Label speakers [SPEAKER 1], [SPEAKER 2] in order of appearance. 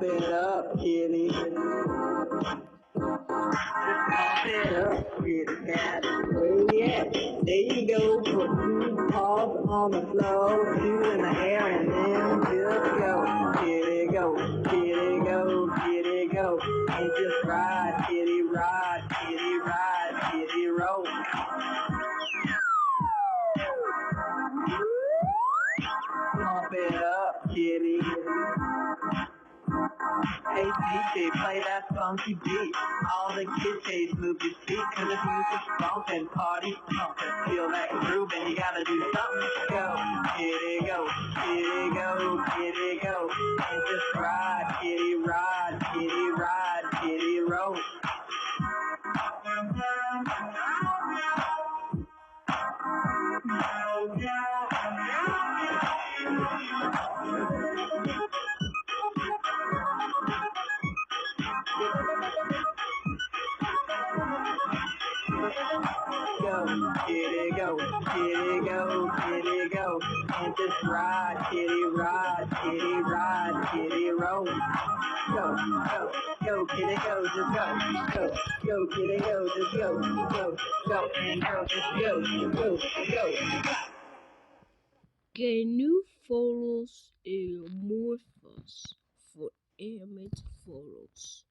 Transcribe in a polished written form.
[SPEAKER 1] Pump it up, kitty. Pump it up, kitty cat. Where you at? There you go. Put two paws on the floor, two in the air, and then just go. Kitty go, kitty go, kitty go. And just ride, kitty ride, kitty ride, kitty roll. Pump it up, kitty. Hey DJ, play that funky beat. All the kids move your feet, cause the music's bumping, party's pumping. Feel that groove and you gotta do something. Go, kitty go, kitty go, kitty go. And just ride, kitty ride, kitty ride, kitty roll. Go, kitty go, kitty go, kitty go. And just ride, kitty ride, kitty roll. Go, go, go, kitty go, just go, kitty go, just go, and go, just go.
[SPEAKER 2] Can you follow Morphos for Emmett follows?